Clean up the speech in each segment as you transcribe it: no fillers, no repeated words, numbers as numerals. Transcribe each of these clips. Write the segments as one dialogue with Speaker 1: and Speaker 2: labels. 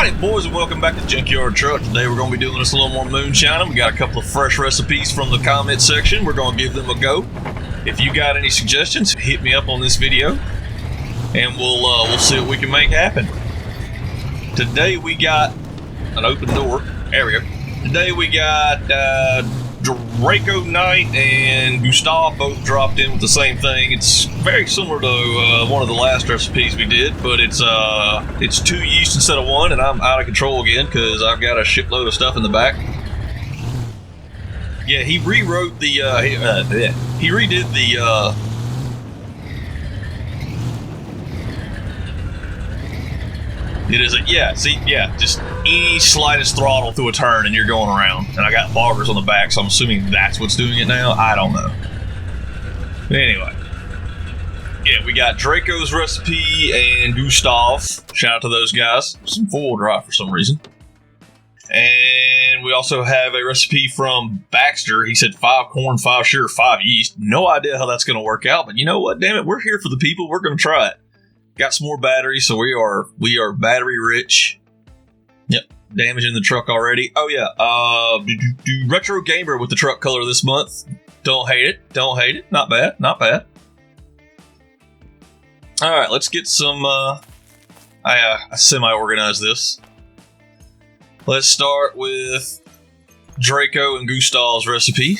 Speaker 1: Howdy boys and welcome back to Junkyard Truck. Today we're going to be doing this a little more moonshine. We got a couple of fresh recipes from the comment section. We're going to give them a go. If you got any suggestions, hit me up on this video and we'll see what we can make happen. Today we got an open door. There we go. Today we got 𝐍𝐞𝐜 and 𝐿𝐵𝐾 both dropped in with the same thing. It's very similar to one of the last recipes we did, but it's 2 yeast instead of 1, and I'm out of control again because I've got a shitload of stuff in the back. Yeah, he rewrote the he redid the it is just any slightest throttle through a turn and you're going around. And I got boggers on the back, so I'm assuming that's what's doing it now. I don't know. But anyway. Yeah, we got Draco's recipe and 𝐿𝐵𝐾. Shout out to those guys. Some 4-wheel drive for some reason. And we also have a recipe from Baxter. He said 5 corn, 5 sugar, 5 yeast. No idea how that's going to work out, but you know what? Damn it, we're here for the people. We're going to try it. Got some more batteries, so we are battery rich. Yep, damaging the truck already. Oh yeah, retro gamer with the truck color this month. Don't hate it. Don't hate it. Not bad. Not bad. All right, let's get some. I semi-organized this. Let's start with Draco and 𝐿𝐵𝐾's recipe.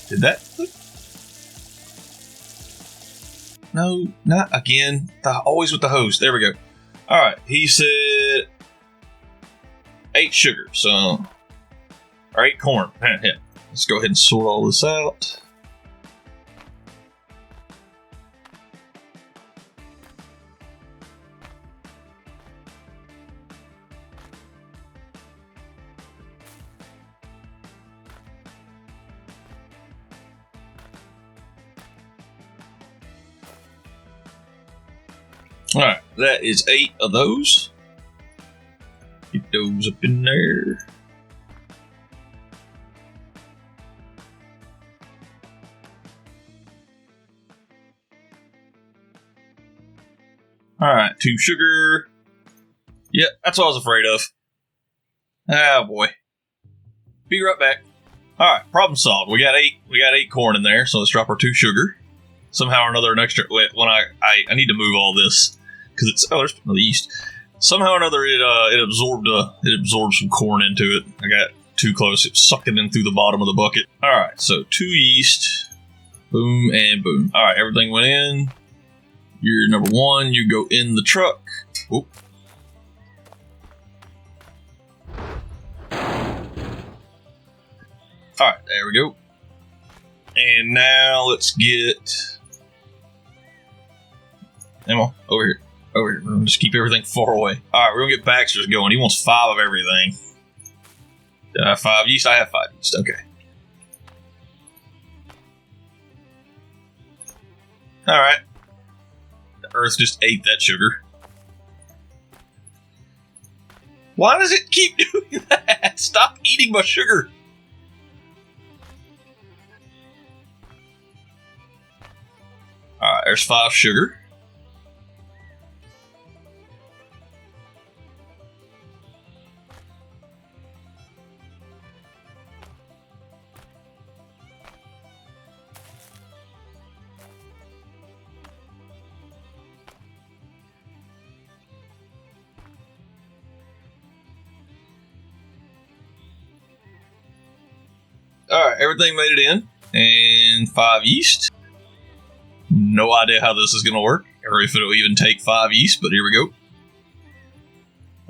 Speaker 1: Did that? No, not again. Always with the host. There we go. All right. He said 8 sugar. So, or 8 corn. Yeah. Let's go ahead and sort all this out. Alright, that is 8 of those. Get those up in there. Alright, 2 sugar. Yep, that's what I was afraid of. Ah, boy. Be right back. Alright, problem solved. We got 8 corn in there, so let's drop our 2 sugar. Somehow or another, an extra. When I need to move all this because it's there's the yeast. Somehow or another, it absorbed some corn into it. I got too close. It sucked it in through the bottom of the bucket. All right, so 2 yeast, boom and boom. All right, everything went in. You're number 1. You go in the truck. Oop. All right, there we go. And now let's get. Come on, over here. We're going to just keep everything far away. Alright, we're going to get Baxter's going. He wants 5 of everything. 5 yeast? I have 5 yeast. Okay. Alright. The earth just ate that sugar. Why does it keep doing that? Stop eating my sugar. Alright, there's 5 sugar. Alright, everything made it in. And 5 yeast. No idea how this is going to work, or if it'll even take 5 yeast, but here we go.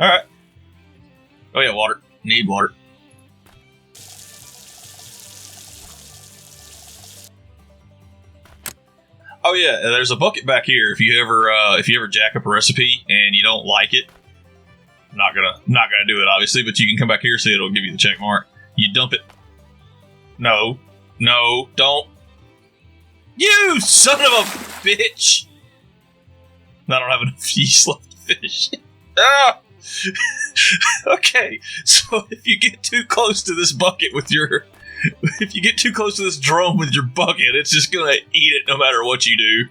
Speaker 1: Alright. Oh yeah, water. Need water. Oh yeah, there's a bucket back here. If you ever jack up a recipe and you don't like it, I'm not gonna do it obviously, but you can come back here so it'll give you the check mark. You dump it. No, don't. You son of a bitch! I don't have enough yeast left to finish. Ah! Okay, so if you get too close to this bucket with your if you get too close to this drum with your bucket, it's just gonna eat it no matter what you do.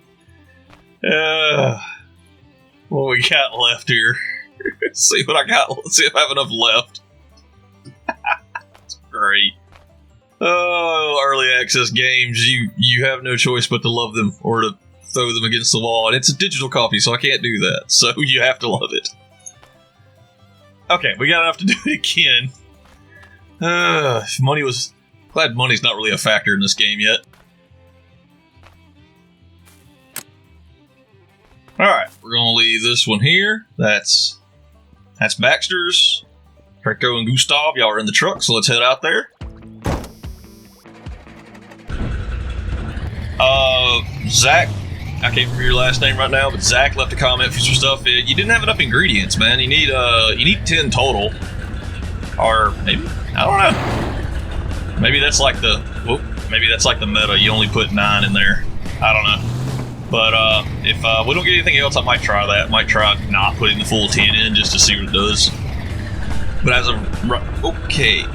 Speaker 1: what we got left here. Let's see what I got. Let's see if I have enough left. That's great. Oh, early access games. You have no choice but to love them or to throw them against the wall. And it's a digital copy, so I can't do that. So you have to love it. Okay, we got enough to do it again. Money was... Glad money's not really a factor in this game yet. Alright, we're going to leave this one here. That's Baxter's. �R𝐸𝐴 and 𝐿𝐼, y'all are in the truck, so let's head out there. Zach, I can't remember your last name right now, but Zach left a comment for some stuff. You didn't have enough ingredients, man. You need 10 total. Or maybe, I don't know. Maybe that's like the meta. You only put 9 in there. I don't know. But if we don't get anything else, I might try that. Might try not putting the full 10 in just to see what it does. But as of okay,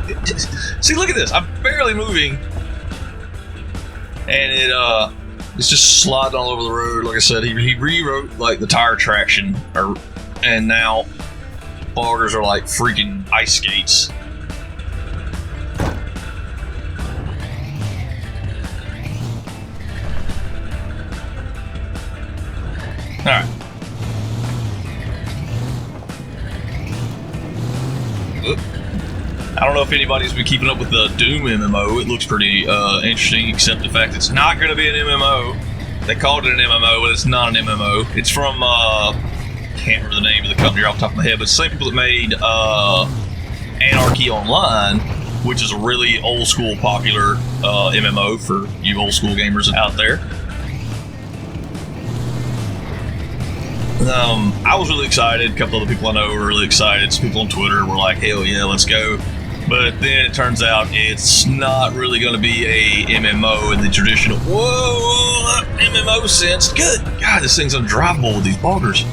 Speaker 1: see, look at this. I'm barely moving, and it's just sliding all over the road. Like I said, he rewrote like the tire traction, and now boggers are like freaking ice skates. All right. I don't know if anybody's been keeping up with the Doom MMO. It looks pretty interesting, except the fact it's not going to be an MMO. They called it an MMO, but it's not an MMO. It's from, can't remember the name of the company off the top of my head, but it's the same people that made Anarchy Online, which is a really old school popular MMO for you old school gamers out there. I was really excited. A couple other people I know were really excited. Some people on Twitter were like, hell yeah, let's go. But then it turns out it's not really going to be a MMO in the traditional, MMO sense. Good God, this thing's undrivable with these boggers.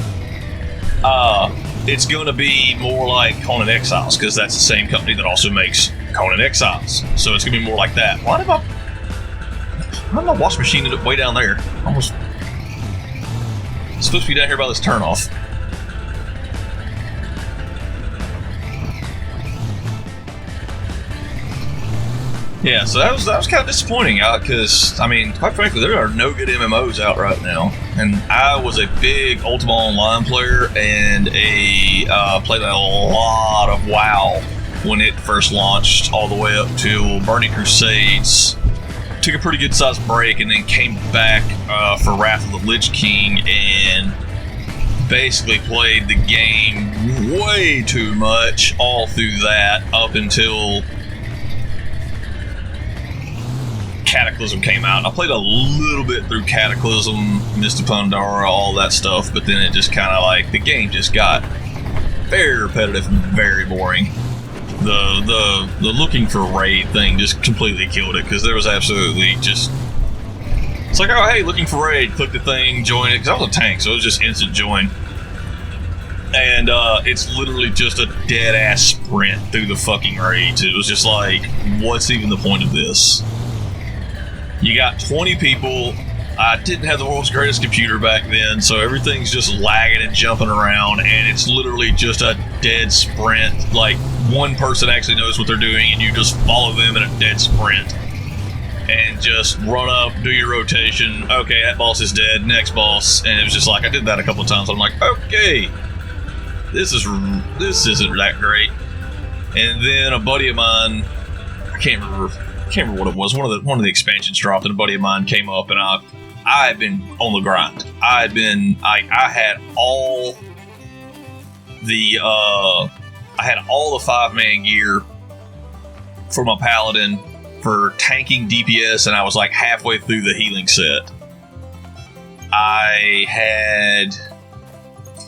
Speaker 1: It's going to be more like Conan Exiles, because that's the same company that also makes Conan Exiles. So it's going to be more like that. Why did my washing machine end up way down there? Almost. It's supposed to be down here by this turnoff. Yeah, so that was kind of disappointing, because, I mean, quite frankly, there are no good MMOs out right now. And I was a big Ultima Online player, and played a lot of WoW when it first launched, all the way up to Burning Crusades. Took a pretty good sized break, and then came back for Wrath of the Lich King, and basically played the game way too much all through that up until Cataclysm came out. I played a little bit through Cataclysm, Mist of Pandora, all that stuff, but then it just kind of like, the game just got very repetitive and very boring. The looking for raid thing just completely killed it, because there was absolutely just, it's like, oh hey, looking for raid, click the thing, join it, because I was a tank, so it was just instant join. And it's literally just a dead ass sprint through the fucking raids. It was just like, what's even the point of this? You got 20 people. I didn't have the world's greatest computer back then, so everything's just lagging and jumping around, and it's literally just a dead sprint. Like, one person actually knows what they're doing, and you just follow them in a dead sprint. And just run up, do your rotation. Okay, that boss is dead. Next boss. And it was just like, I did that a couple of times. I'm like, okay, this isn't that great. And then a buddy of mine, I can't remember what it was. One of the expansions dropped, and a buddy of mine came up, and I had been on the grind. I had all the 5-man gear for my paladin for tanking DPS, and I was like halfway through the healing set. I had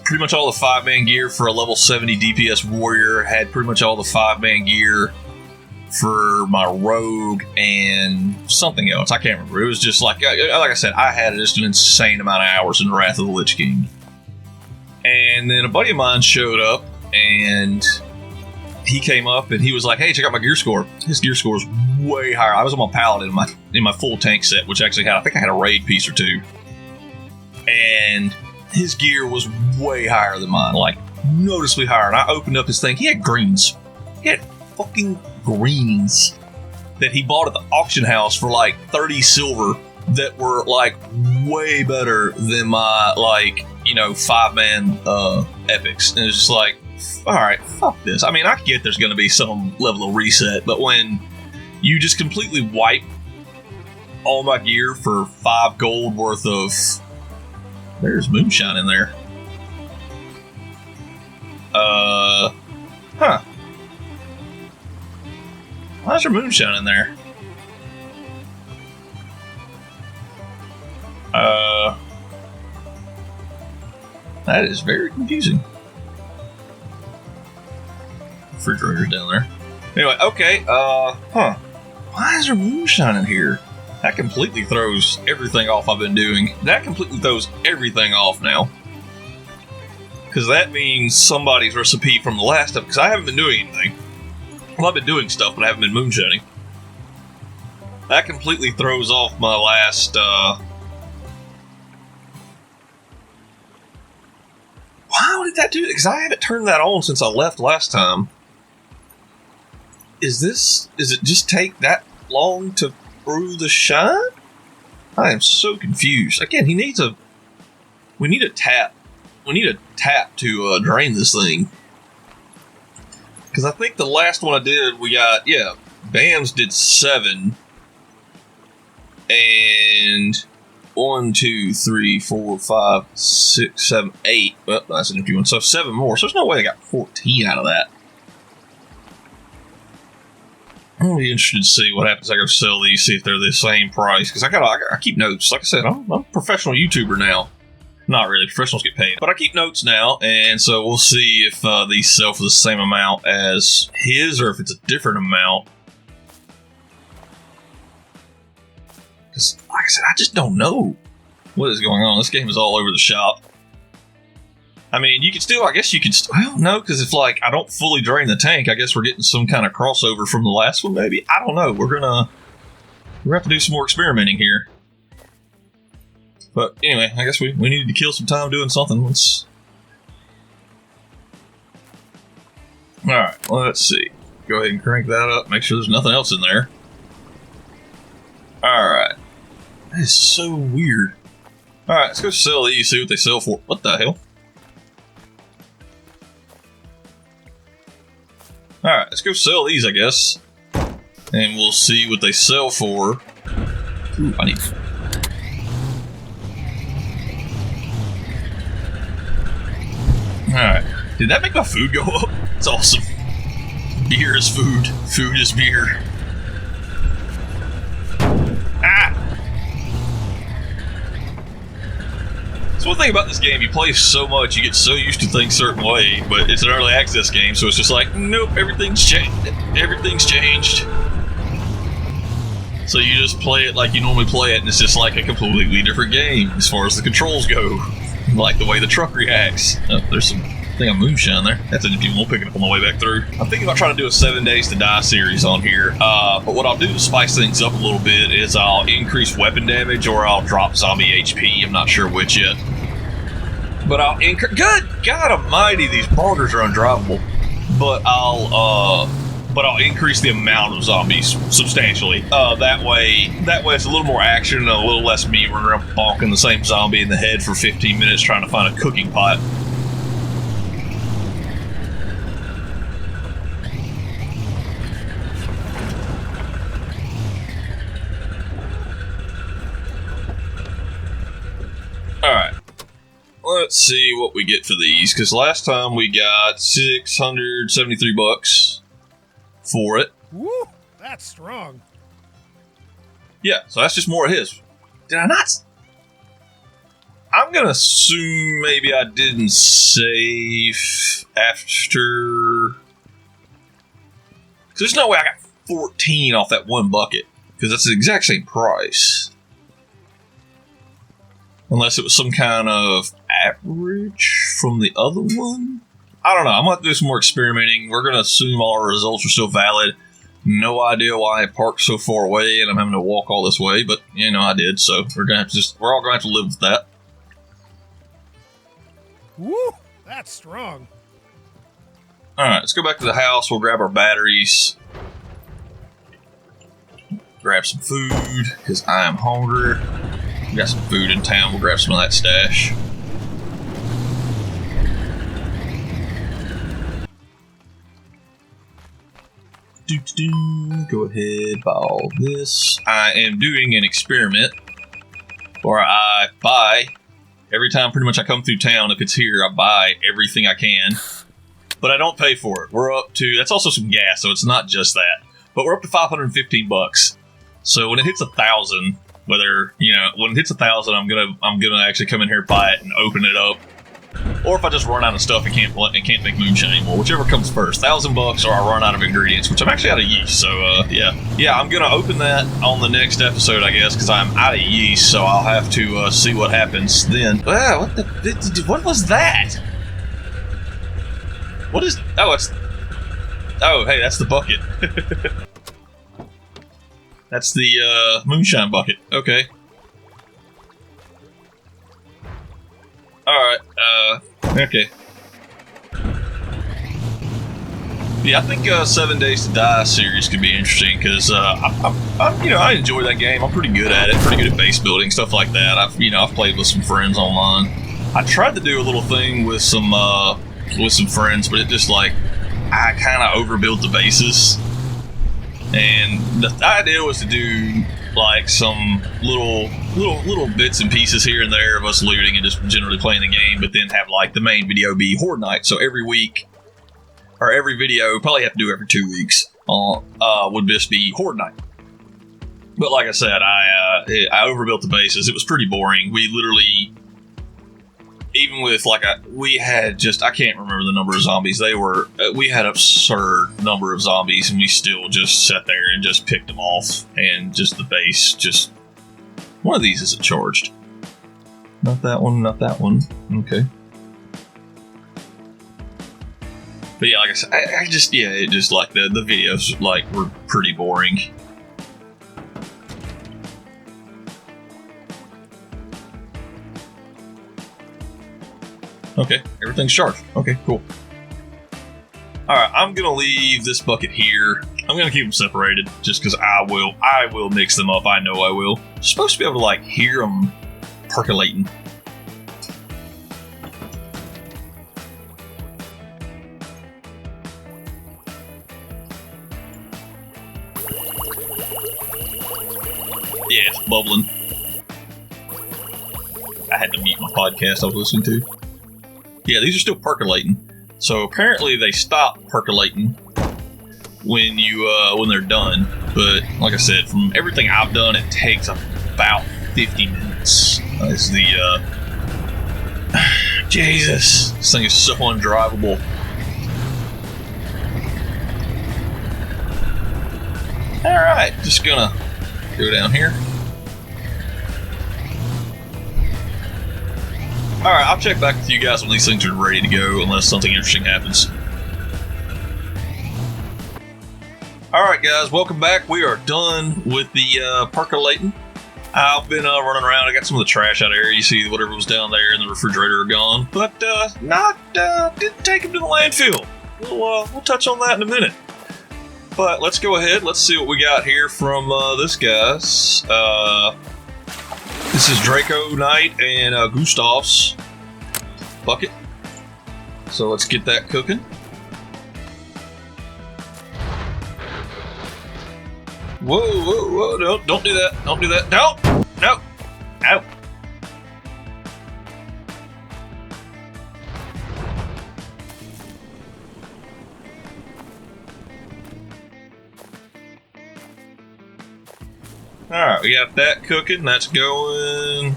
Speaker 1: pretty much all the 5-man gear for a level 70 DPS warrior, had pretty much all the 5-man gear for my rogue and something else. I can't remember. It was just like I said, I had just an insane amount of hours in Wrath of the Lich King. And then a buddy of mine showed up, and he came up and he was like, hey, check out my gear score. His gear score is way higher. I was on my paladin in my full tank set, which actually had, I think I had a raid piece or two. And his gear was way higher than mine, like noticeably higher. And I opened up his thing. He had greens. He had fucking greens that he bought at the auction house for like 30 silver that were like way better than my, like, you know, 5-man epics. And it's just like, all right, fuck this. I mean, I get there's going to be some level of reset, but when you just completely wipe all my gear for 5 gold worth of... There's Moonshine in there. Huh. Why's there Moonshine in there? That is very confusing. Refrigerator's down there. Anyway, okay, why is there Moonshine in here? That completely throws everything off I've been doing. That completely throws everything off now. Because that means somebody's recipe from the last stuff, because I haven't been doing anything. Well, I've been doing stuff, but I haven't been moonshining. That completely throws off my last, Why did that do it? Because I haven't turned that on since I left last time. Is it just take that long to brew the shine? I am so confused. Again, we need a tap. We need a tap to drain this thing. Because I think the last one I did, we got, Bams did 7. And 1, 2, 3, 4, 5, 6, 7, 8. Well, that's an empty one. So 7 more. So there's no way I got 14 out of that. I'm really interested to see what happens. I go sell these, see if they're the same price. Because I keep notes. Like I said, I'm a professional YouTuber now. Not really. Professionals get paid. But I keep notes now. And so we'll see if these sell for the same amount as his or if it's a different amount. Because, like I said, I just don't know what is going on. This game is all over the shop. I mean, you could still, well, no, because if, like, I don't fully drain the tank, I guess we're getting some kind of crossover from the last one, maybe? I don't know. We're gonna have to do some more experimenting here. But, anyway, I guess we needed to kill some time doing something. Alright, let's see. Go ahead and crank that up, make sure there's nothing else in there. Alright. That is so weird. Alright, let's go sell these, see what they sell for. What the hell? Alright, let's go sell these, I guess. And we'll see what they sell for. Ooh, I need... Alright. Did that make my food go up? It's awesome. Beer is food. Food is beer. Ah! So one thing about this game, you play so much, you get so used to things a certain way, but it's an early access game, so it's just like, nope, everything's changed. Everything's changed. So you just play it like you normally play it, and it's just like a completely different game as far as the controls go. Like the way the truck reacts. Oh, there's some thing on Moonshine there. That's an empty one. We'll pick it up on the way back through. I'm thinking about trying to do a 7 Days to Die series on here. But what I'll do to spice things up a little bit is I'll increase weapon damage or I'll drop zombie HP. I'm not sure which yet. But I'll increase... Good God almighty, these borders are undrivable. But I'll increase the amount of zombies substantially. That way it's a little more action and a little less me running around bonking the same zombie in the head for 15 minutes trying to find a cooking pot. Alright. Let's see what we get for these, because last time we got 673 bucks for it.
Speaker 2: Woo! That's strong.
Speaker 1: Yeah, so that's just more of his. Did I not? I'm gonna assume maybe I didn't save after... Because there's no way I got 14 off that one bucket, because that's the exact same price. Unless it was some kind of average from the other one? I don't know. I'm going to do some more experimenting. We're going to assume all our results are still valid. No idea why I parked so far away and I'm having to walk all this way, but, you know, I did. So we're all going to have to live with that.
Speaker 2: Woo! That's strong.
Speaker 1: Alright, let's go back to the house. We'll grab our batteries. Grab some food, because I am hungry. We got some food in town. We'll grab some of that stash. Go ahead, buy all this. I am doing an experiment where I buy, every time pretty much I come through town, if it's here, I buy everything I can. But I don't pay for it. We're up to, that's also some gas, so it's not just that. But we're up to $515. So when it hits 1,000, whether, you know, when it hits 1,000, I'm gonna actually come in here, buy it, and open it up. Or if I just run out of stuff and can't make moonshine anymore, whichever comes first, $1,000 or I run out of ingredients, which I'm actually out of yeast. So yeah, I'm gonna open that on the next episode, I guess, because I'm out of yeast. So I'll have to see what happens then. Wow, what was that? What is? Oh, it's. Oh, hey, that's the bucket. That's the moonshine bucket. Okay. Alright, okay. Yeah, I think 7 Days to Die series could be interesting, because I enjoy that game. I'm pretty good at it, pretty good at base building, stuff like that. I've played with some friends online. I tried to do a little thing with some friends, but it just, like, I kind of overbuilt the bases. And the idea was to do like some little bits and pieces here and there of us looting and just generally playing the game, but then have like the main video be Horde Night. So every week, or every video, probably have to do every 2 weeks, would just be Horde Night. But like I said, I overbuilt the bases. It was pretty boring. We literally, even with like we had just, I can't remember the number of zombies. We had an absurd number of zombies, and we still just sat there and just picked them off, and just the base, just, one of these isn't charged. Not that one, not that one. Okay. But yeah, like I said, it just like the videos like were pretty boring. Okay, everything's charged. Okay, cool. Alright, I'm gonna leave this bucket here. I'm gonna keep them separated, just because I will mix them up. I know I will. You're supposed to be able to, like, hear them percolating. Yeah, it's bubbling. I had to mute my podcast I was listening to. Yeah, these are still percolating. So apparently they stop percolating when they're done. But like I said, from everything I've done, it takes about 50 minutes. That's the Jesus, this thing is so undrivable. All right, just gonna go down here. Alright, I'll check back with you guys when these things are ready to go, unless something interesting happens. Alright guys, welcome back. We are done with the percolating. I've been running around. I got some of the trash out of here. You see whatever was down there in the refrigerator are gone. But didn't take them to the landfill. We'll touch on that in a minute. But let's go ahead. Let's see what we got here from this guy's. This is 𝐍𝐞𝐜 Knight and Gustav's bucket. So let's get that cooking. Whoa, no, don't do that. Don't do that. No! Ow! Alright, we got that cooking. That's going.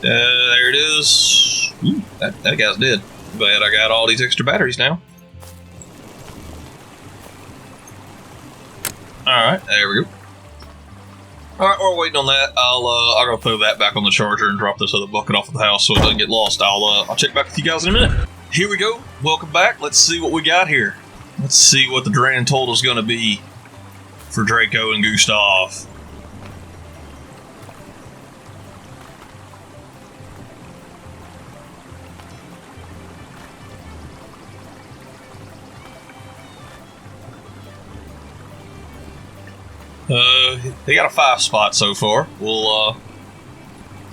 Speaker 1: There it is. Ooh, that guy's dead. Glad I got all these extra batteries now. Alright, there we go. Alright, while we're waiting on that, I'll go throw that back on the charger and drop this other bucket off of the house so it doesn't get lost. I'll check back with you guys in a minute. Here we go. Welcome back. Let's see what we got here. Let's see what the grand total is going to be for 𝐍𝐞𝐜 and Gustav. They got a 5 spot so far. We'll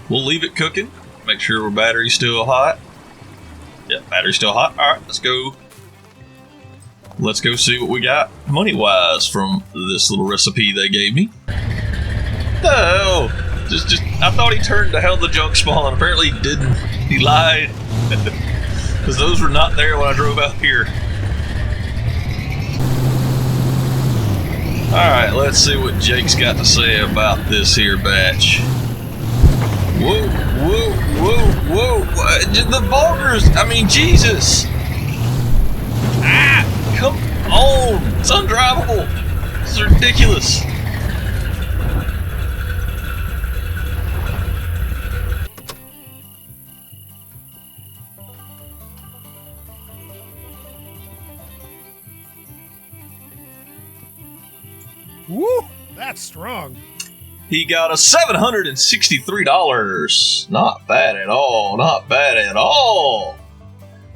Speaker 1: leave it cooking. Make sure our battery's still hot. Yeah, battery's still hot. All right, let's go. Let's go see what we got money-wise from this little recipe they gave me. No, just I thought he turned to hell the junk spawn. Apparently he didn't. He lied. Because those were not there when I drove out here. Alright, let's see what Jake's got to say about this here batch. Whoa, whoa, whoa, whoa. The boggers, I mean, Jesus. Ah, come on. It's undrivable. This is ridiculous.
Speaker 2: Woo! That's strong.
Speaker 1: He got a $763. Not bad at all. Not bad at all.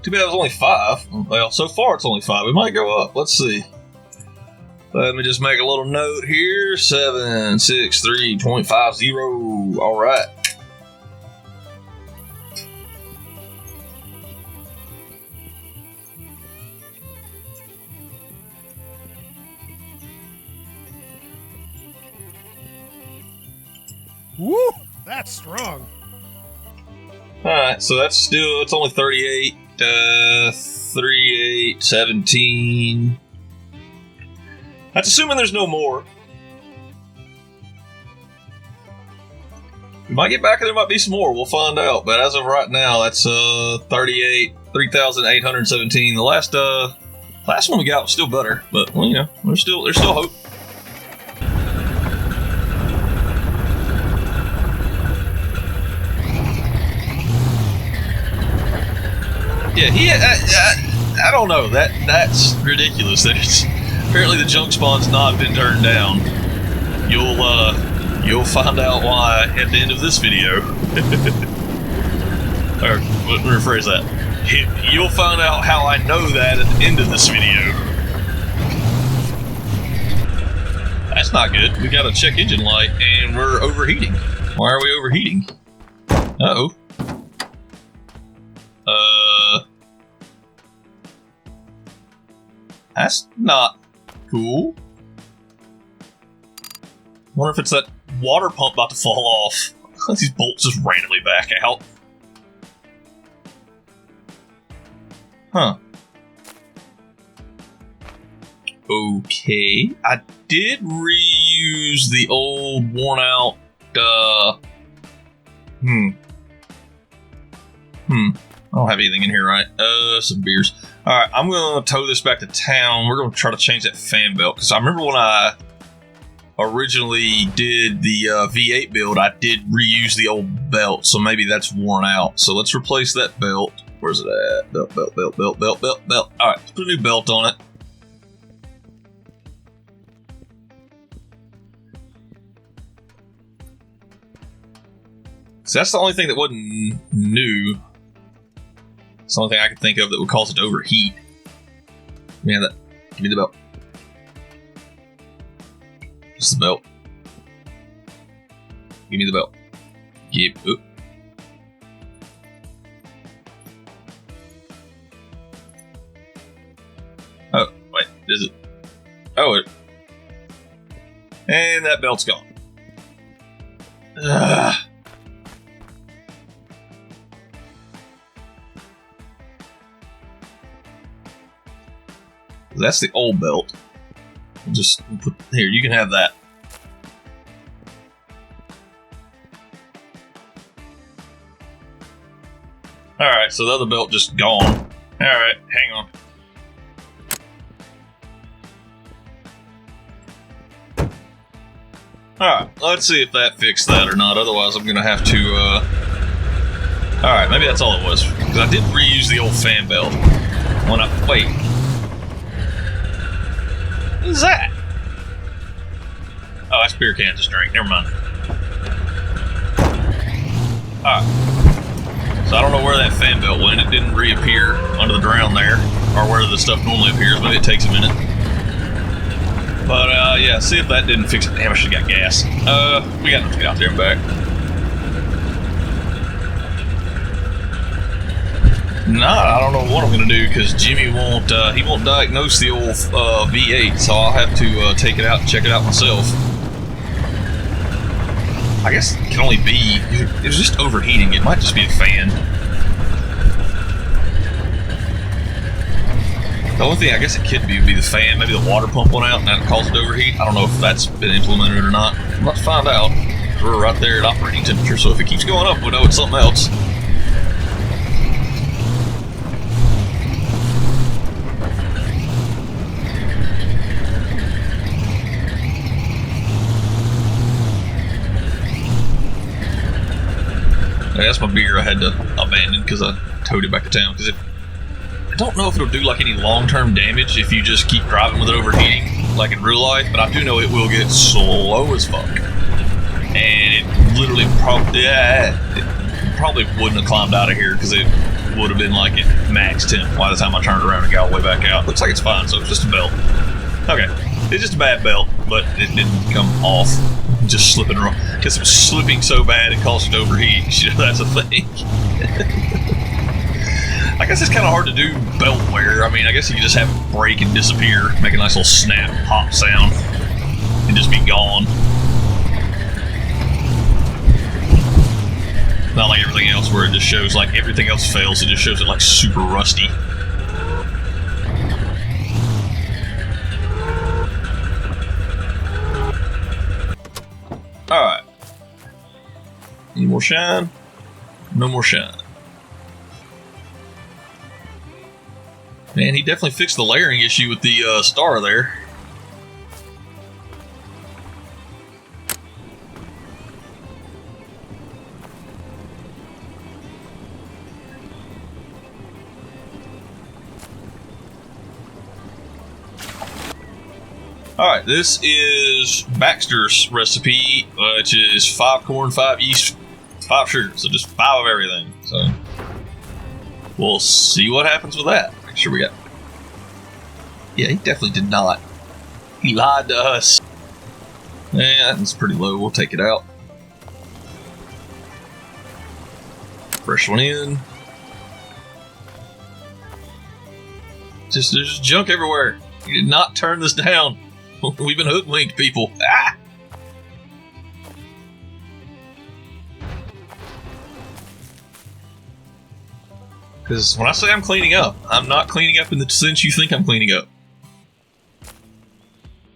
Speaker 1: Too bad it was only 5. Well, so far it's only 5. It might go up. Let's see. Let me just make a little note here. 763.50. All right.
Speaker 2: Woo! That's strong.
Speaker 1: Alright, so that's still, it's only 38, 38, 17. That's assuming there's no more. We might get back and there might be some more, we'll find out. But as of right now, that's 38, 3,817. The last one we got was still better, but well, you know, there's still hope. Yeah, I don't know. That's ridiculous. Apparently the junk spawn's not been turned down. You'll find out why at the end of this video. Or let me rephrase that. You'll find out how I know that at the end of this video. That's not good. We got a check engine light and we're overheating. Why are we overheating? Uh-oh. That's not cool. Wonder if it's that water pump about to fall off. These bolts just randomly back out. Huh. Okay. I did reuse the old worn out, I don't have anything in here, right? Some beers. Alright, I'm going to tow this back to town. We're going to try to change that fan belt. Because I remember when I originally did the V8 build, I did reuse the old belt. So maybe that's worn out. So let's replace that belt. Where's it at? Belt. Alright, let's put a new belt on it. So that's the only thing that wasn't new. It's the only thing I could think of that would cause it to overheat. Man, give me the belt. Just the belt. Give me the belt. Oop. Oh, wait, is it? Oh, and that belt's gone. Ugh. That's the old belt. Just put here. You can have that. All right. So the other belt just gone. All right. Hang on. All right. Let's see if that fixed that or not. Otherwise, I'm gonna have to. All right. Maybe that's all it was. Because I did reuse the old fan belt. Wait. What is that? Oh, that's beer can to drink. Never mind. Alright. So I don't know where that fan belt went. It didn't reappear under the ground there. Or where the stuff normally appears, but it takes a minute. But yeah, see if that didn't fix it. Damn, I should have got gas. We got to get out there and back. Nah, I don't know what I'm gonna do because Jimmy won't. He won't diagnose the old V8, so I'll have to take it out and check it out myself. I guess it can only be. It was just overheating. It might just be a fan. The only thing I guess it could be would be the fan. Maybe the water pump went out and that caused it to overheat. I don't know if that's been implemented or not. Let's find out. We're right there at operating temperature, so if it keeps going up, we know it's something else. That's my beer I had to abandon because I towed it back to town. Because I don't know if it'll do like any long-term damage if you just keep driving with it overheating, like in real life. But I do know it will get slow as fuck, and it literally probably wouldn't have climbed out of here because it would have been like at max temp by the time I turned around and got all the way back out. Looks like it's fine, so it's just a belt. Okay, it's just a bad belt, but it didn't come off. Just slipping around because it was slipping so bad it caused it to overheat. You know, that's a thing. I guess it's kind of hard to do belt wear. I mean, I guess you can just have it break and disappear, make a nice little snap pop sound, and just be gone. Not like everything else where it just shows like everything else fails. It just shows it like super rusty. Alright. Any more shine? No more shine. Man, he definitely fixed the layering issue with the star there. Alright, this is Baxter's recipe, which is 5 corn, 5 yeast, 5 sugar, so just 5 of everything. So we'll see what happens with that. Make sure we got. Yeah, he definitely did not. He lied to us. Yeah, that's pretty low. We'll take it out. Fresh one in. There's just junk everywhere. You did not turn this down. We've been hoodwinked, people. Ah! Because when I say I'm cleaning up, I'm not cleaning up in the sense you think I'm cleaning up.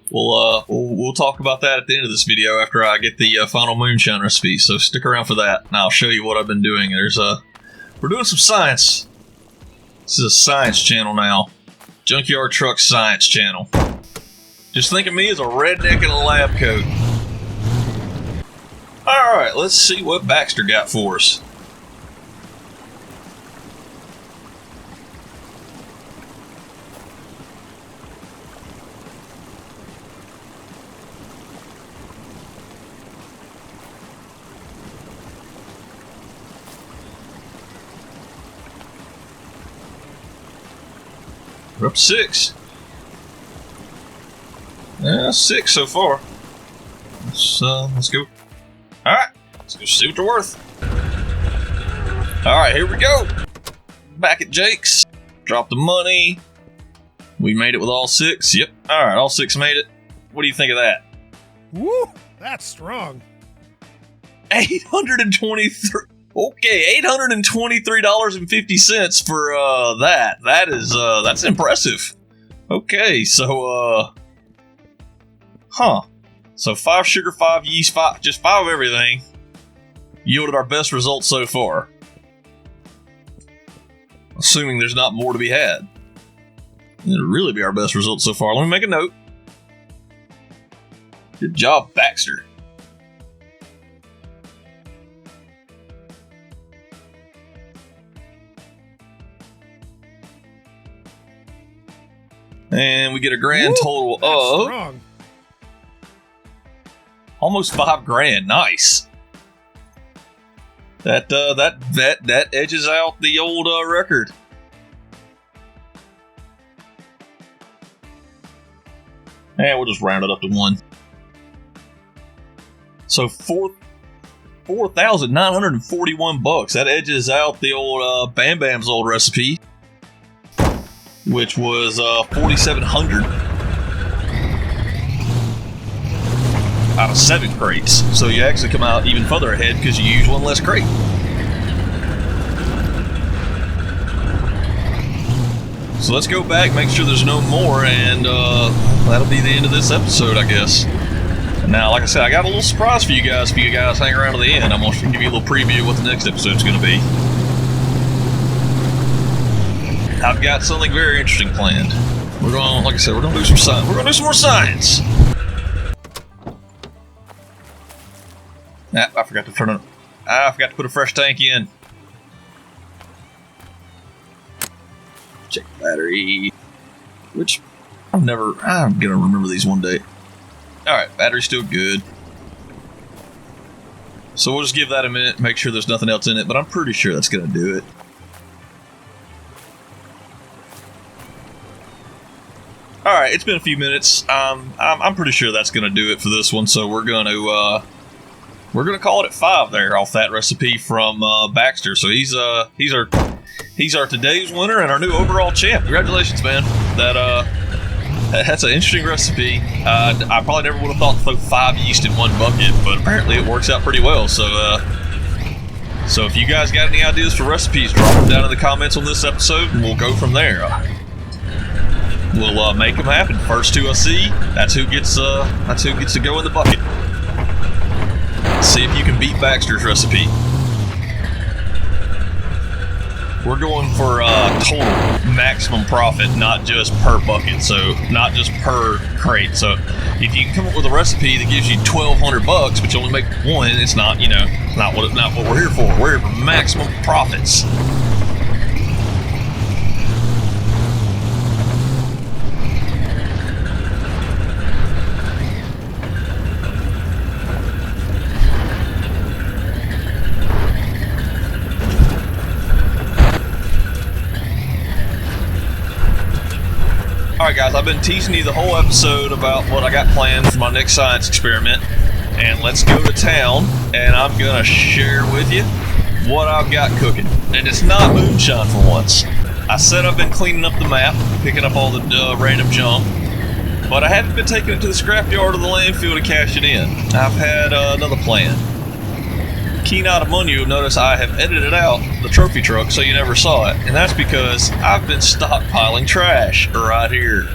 Speaker 1: We'll talk about that at the end of this video after I get the final moonshine recipe. So stick around for that, and I'll show you what I've been doing. We're doing some science. This is a science channel now. Junkyard Truck Science Channel. Just think of me as a redneck in a lab coat. Alright, let's see what Baxter got for us. We're up 6. 6 so far. Let's go. Alright, let's go see what they're worth. Alright, here we go. Back at Jake's. Drop the money. We made it with all 6. Yep. Alright, all 6 made it. What do you think of that?
Speaker 2: Woo! That's strong.
Speaker 1: 823. Okay, $823.50 for that. That's impressive. Okay, so So 5 sugar, 5 yeast, 5 just 5 of everything yielded our best results so far. Assuming there's not more to be had. It'll really be our best result so far. Let me make a note. Good job, Baxter. And we get a grand total of
Speaker 2: strong.
Speaker 1: Almost $5,000. Nice. That edges out the old record. And we'll just round it up to 1. So $4,941. That edges out the old Bam Bam's old recipe, which was 4,700 out of 7 crates. So you actually come out even further ahead because you use 1 less crate. So let's go back, make sure there's no more, and that'll be the end of this episode, I guess. Now, like I said, I got a little surprise for you guys if you guys hang around to the end. I'm going to give you a little preview of what the next episode's going to be. I've got something very interesting planned. We're going, like I said, we're going to do some science. We're going to do some more science. Ah, I forgot to turn it. I forgot to put a fresh tank in. Check battery. Which I'm going to remember these one day. Alright, battery's still good. So we'll just give that a minute, make sure there's nothing else in it, but I'm pretty sure that's going to do it. Alright, it's been a few minutes. I'm pretty sure that's going to do it for this one, so we're going to call it at 5 there off that recipe from Baxter. So he's our today's winner and our new overall champ. Congratulations, man. That's an interesting recipe. I probably never would have thought to throw 5 yeast in 1 bucket, but apparently it works out pretty well. So if you guys got any ideas for recipes, drop them down in the comments on this episode, and we'll go from there. We'll make them happen. First 2 I see, that's who gets to go in the bucket. See if you can beat Baxter's recipe. We're going for total maximum profit, not just per bucket, so not just per crate. So if you can come up with a recipe that gives you $1,200, but you only make 1, it's not, not what we're here for. We're here for maximum profits. Alright guys, I've been teasing you the whole episode about what I got planned for my next science experiment, and let's go to town and I'm gonna share with you what I've got cooking. And it's not moonshine for once. I said I've been cleaning up the map, picking up all the random junk, but I haven't been taking it to the scrapyard or the landfill to cash it in. I've had another plan. Keen-eyed among you notice I have edited out the trophy truck so you never saw it, and that's because I've been stockpiling trash right here.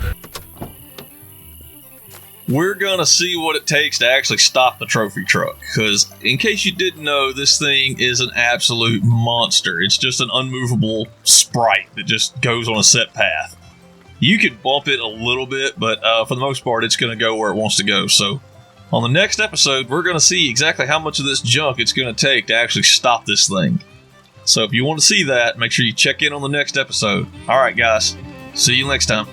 Speaker 1: We're gonna see what it takes to actually stop the trophy truck, because in case you didn't know, this thing is an absolute monster. It's just an unmovable sprite that just goes on a set path. You could bump it a little bit, but for the most part it's gonna go where it wants to go. So on the next episode, we're going to see exactly how much of this junk it's going to take to actually stop this thing. So if you want to see that, make sure you check in on the next episode. Alright guys, see you next time.